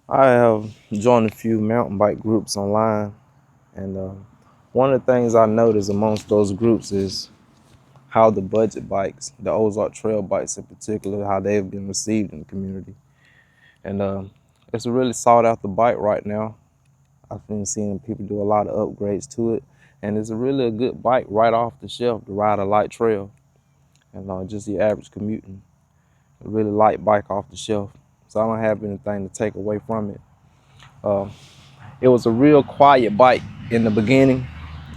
I have joined a few mountain bike groups online, and one of the things I noticed amongst those groups is how the budget bikes, the Ozark Trail bikes in particular, how they've been received in the community. And it's a really sought after bike right now. I've been seeing people do a lot of upgrades to it, and it's really a good bike right off the shelf to ride a light trail and just the average commuting. A really light bike off the shelf, so I don't have anything to take away from it. Uh, It was a real quiet bike in the beginning,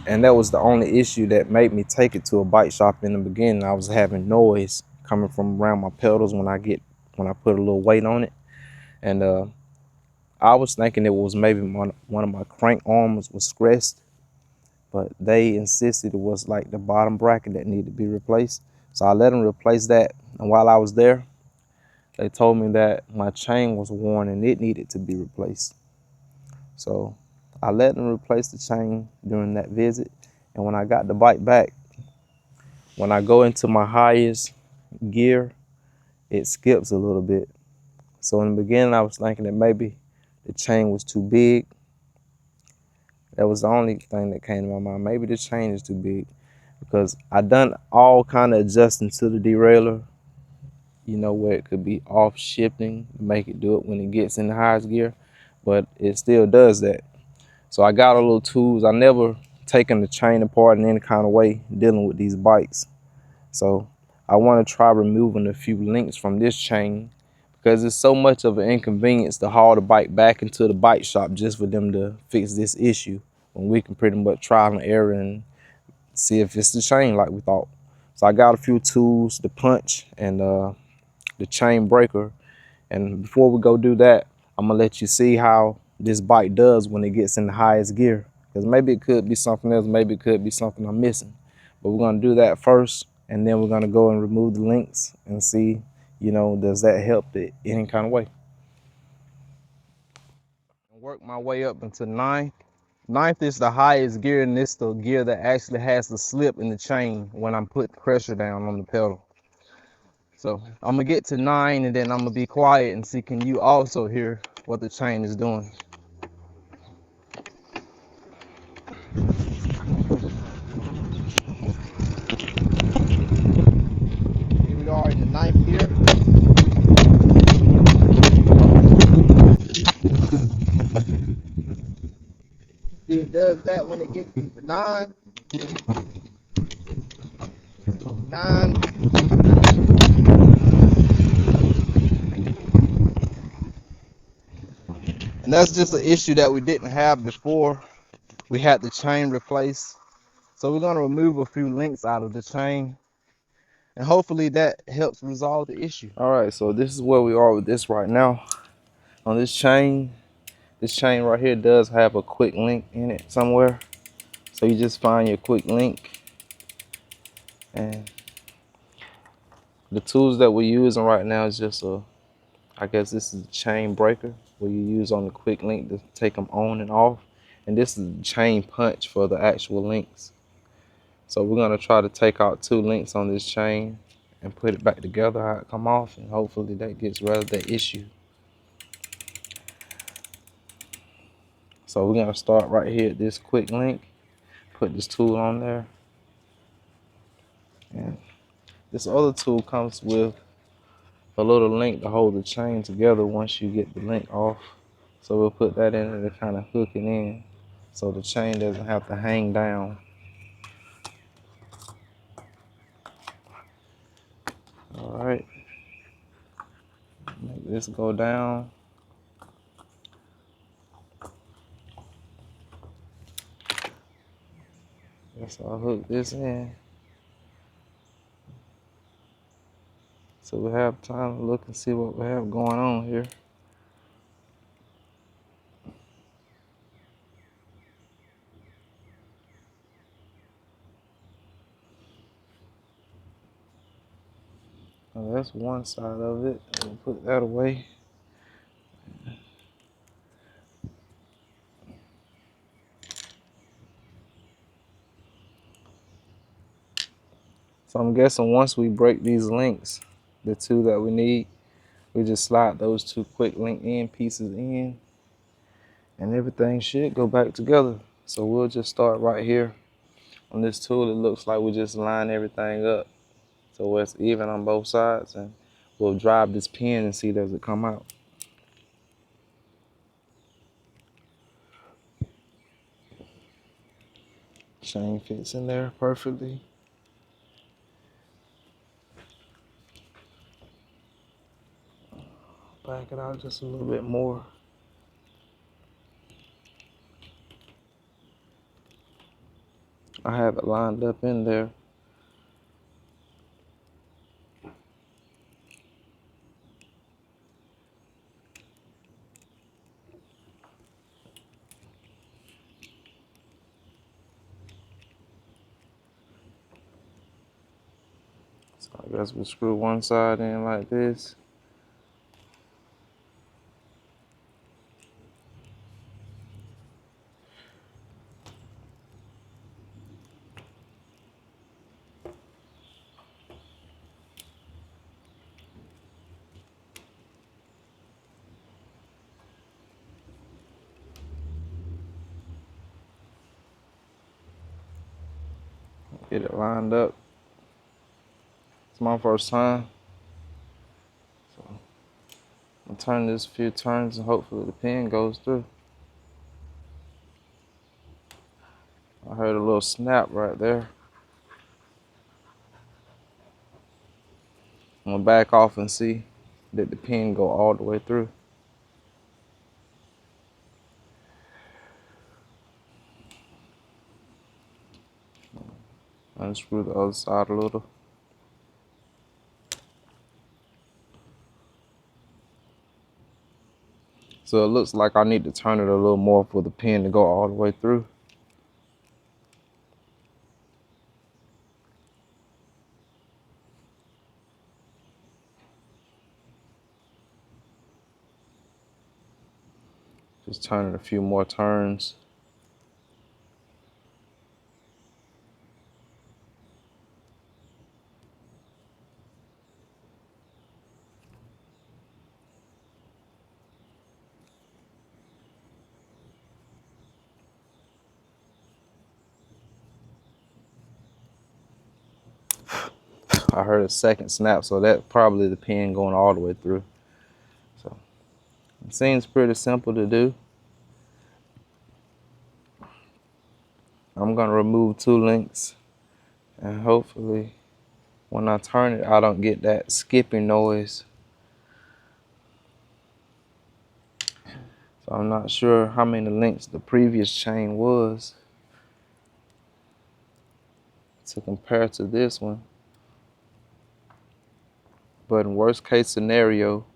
and that was the only issue that made me take it to a bike shop in the beginning. I was having noise coming from around my pedals when I put a little weight on it, and I was thinking it was maybe one of my crank arms was scratched, but they insisted it was like the bottom bracket that needed to be replaced. So I let them replace that, and while I was there, they told me that my chain was worn and it needed to be replaced. So I let them replace the chain during that visit. And when I got the bike back, when I go into my highest gear, it skips a little bit. So in the beginning, I was thinking that maybe the chain was too big. That was the only thing that came to my mind. Maybe the chain is too big, because I done all kind of adjusting to the derailleur, where it could be off shifting to make it do it when it gets in the highest gear, but it still does that. So I got a little tools. I never taken the chain apart in any kind of way dealing with these bikes. So I want to try removing a few links from this chain, because it's so much of an inconvenience to haul the bike back into the bike shop just for them to fix this issue, when we can pretty much trial and error and see if it's the chain like we thought. So I got a few tools, the punch and the chain breaker. And before we go do that, I'm gonna let you see how this bike does when it gets in the highest gear. Because maybe it could be something else, maybe it could be something I'm missing. But we're gonna do that first, and then we're gonna go and remove the links and see, does that help it any kind of way. Work my way up into ninth. Ninth is the highest gear, and it's the gear that actually has the slip in the chain when I'm putting pressure down on the pedal. So I'm gonna get to 9, and then I'm gonna be quiet and see, can you also hear what the chain is doing? Here we are in the ninth gear. It does that when it gets to 9. 9. And that's just an issue that we didn't have before. We had the chain replaced. So we're gonna remove a few links out of the chain, and hopefully that helps resolve the issue. All right, so this is where we are with this right now. On this chain right here does have a quick link in it somewhere. So you just find your quick link, and the tools that we're using right now is just I guess this is the chain breaker where you use on the quick link to take them on and off. And this is the chain punch for the actual links. So we're gonna try to take out 2 links on this chain and put it back together how it come off, and hopefully that gets rid of that issue. So we're gonna start right here at this quick link, put this tool on there. And this other tool comes with a little link to hold the chain together once you get the link off. So we'll put that in there to kind of hook it in so the chain doesn't have to hang down. All right, make this go down. So I'll hook this in. So we have time to look and see what we have going on here. Now that's one side of it. We'll put that away. So I'm guessing once we break these links, the 2 that we need, We just slide those two quick link end pieces in, and everything should go back together. So we'll just start right here on this tool. It looks like we just line everything up so it's even on both sides, and we'll drive this pin and see does it come out. Chain fits in there perfectly. Back it out just a little bit more. I have it lined up in there. So I guess we screw one side in like this. Get it lined up. It's my first time. So I'll turn this a few turns and hopefully the pin goes through. I heard a little snap right there. I'm gonna back off and see that the pin go all the way through. Unscrew the other side a little. So it looks like I need to turn it a little more for the pin to go all the way through. Just turn it a few more turns. I heard a second snap, so that's probably the pin going all the way through. So it seems pretty simple to do. I'm gonna remove two links, and hopefully when I turn it, I don't get that skipping noise. So I'm not sure how many links the previous chain was to compare to this one. But in worst case scenario,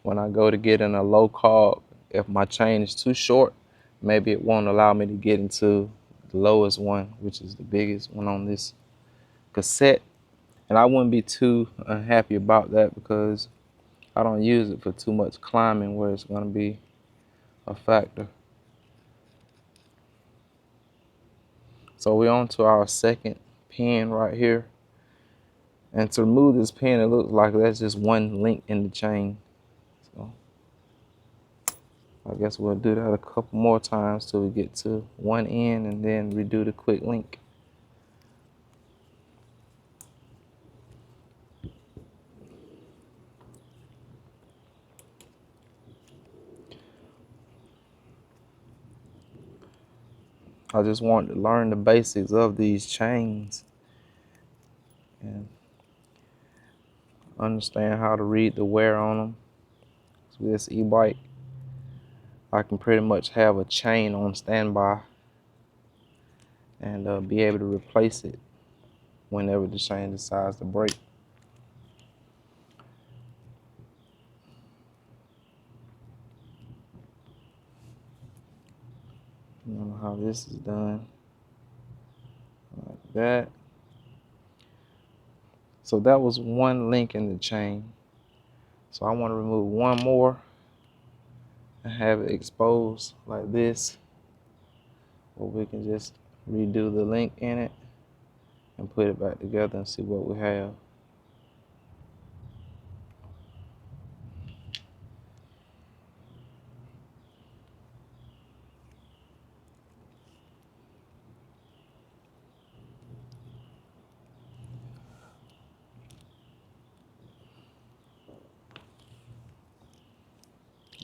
when I go to get in a low carb, if my chain is too short, maybe it won't allow me to get into the lowest one, which is the biggest one on this cassette. And I wouldn't be too unhappy about that because I don't use it for too much climbing where it's gonna be a factor. So we're on to our second pin right here. And to remove this pin, it looks like that's just one link in the chain. So I guess we'll do that a couple more times till we get to one end and then redo the quick link. I just want to learn the basics of these chains and understand how to read the wear on them. So with this e-bike, I can pretty much have a chain on standby and be able to replace it whenever the chain decides to break. I don't know how this is done. Like that. So that was one link in the chain. So I want to remove one more and have it exposed like this, or we can just redo the link in it and put it back together and see what we have.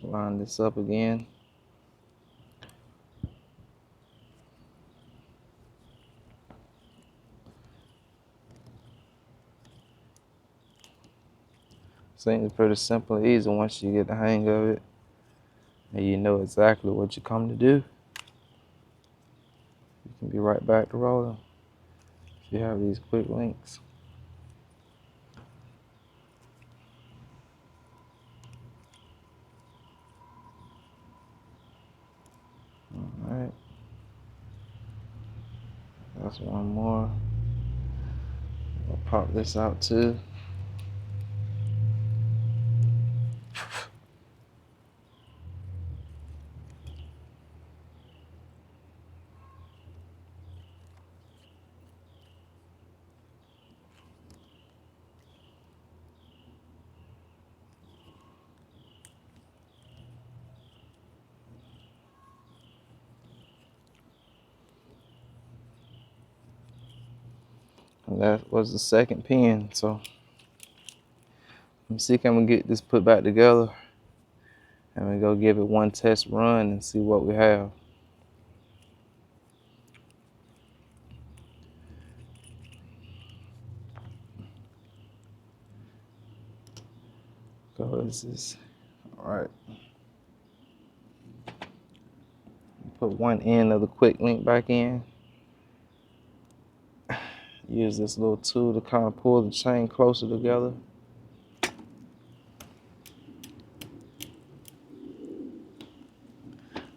Line this up again. Seems pretty simple and easy once you get the hang of it and you know exactly what you come to do. You can be right back to rolling if you have these quick links. Alright, that's one more. I'll pop this out too. And that was the second pin. So let me see, can we get this put back together and we go give it one test run and see what we have. So this is all right. Put one end of the quick link back in. Use this little tool to kind of pull the chain closer together.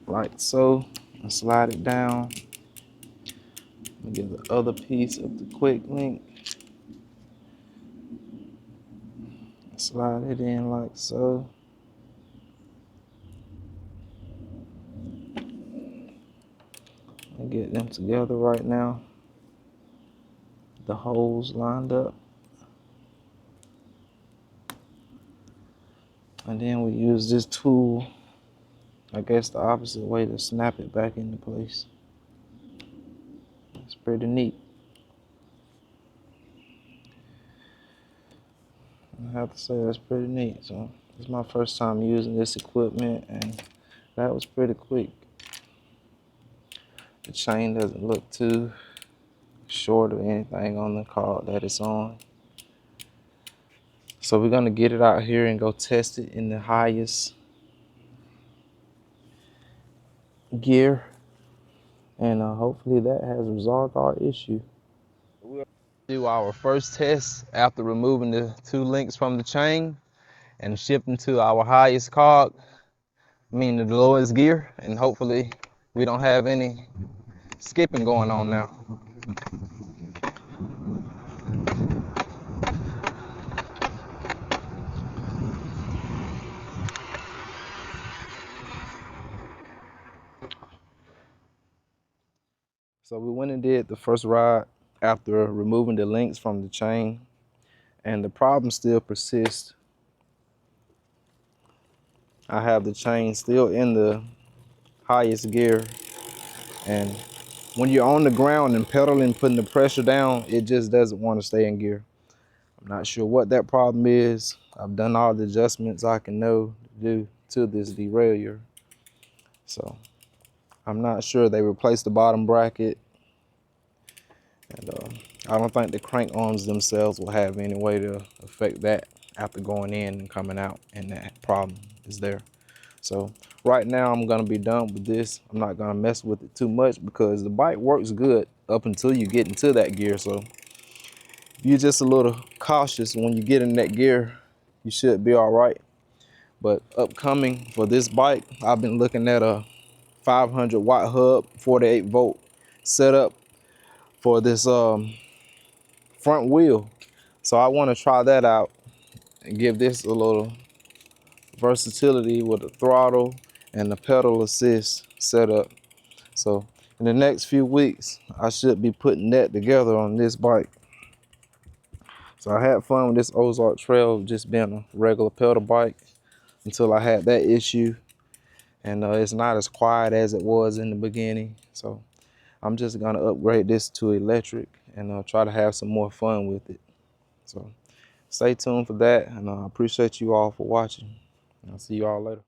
Like so, and slide it down. And get the other piece of the quick link. Slide it in like so. And get them together right now. The holes lined up. And then we use this tool, I guess the opposite way, to snap it back into place. It's pretty neat. I have to say that's pretty neat. So it's my first time using this equipment and that was pretty quick. The chain doesn't look too short of anything on the cord that it's on. So we're gonna get it out here and go test it in the highest gear. And hopefully that has resolved our issue. We'll do our first test after removing the 2 links from the chain and shifting to our highest cog, meaning the lowest gear, and hopefully we don't have any skipping going on now. So we went and did the first ride after removing the links from the chain, and the problem still persists. I have the chain still in the highest gear, and when you're on the ground and pedaling, putting the pressure down, it just doesn't want to stay in gear. I'm not sure what that problem is. I've done all the adjustments I can know to do to this derailleur. So I'm not sure. They replaced the bottom bracket, and I don't think the crank arms themselves will have any way to affect that after going in and coming out, and that problem is there. So right now I'm gonna be done with this. I'm not gonna mess with it too much because the bike works good up until you get into that gear. So if you're just a little cautious when you get in that gear, you should be all right. But upcoming for this bike, I've been looking at a 500 watt hub, 48 volt setup for this front wheel. So I want to try that out and give this a little versatility with the throttle and the pedal assist setup. So in the next few weeks, I should be putting that together on this bike. So I had fun with this Ozark Trail just being a regular pedal bike until I had that issue. And it's not as quiet as it was in the beginning. So I'm just gonna upgrade this to electric and try to have some more fun with it. So stay tuned for that, and I appreciate you all for watching. I'll see you all later.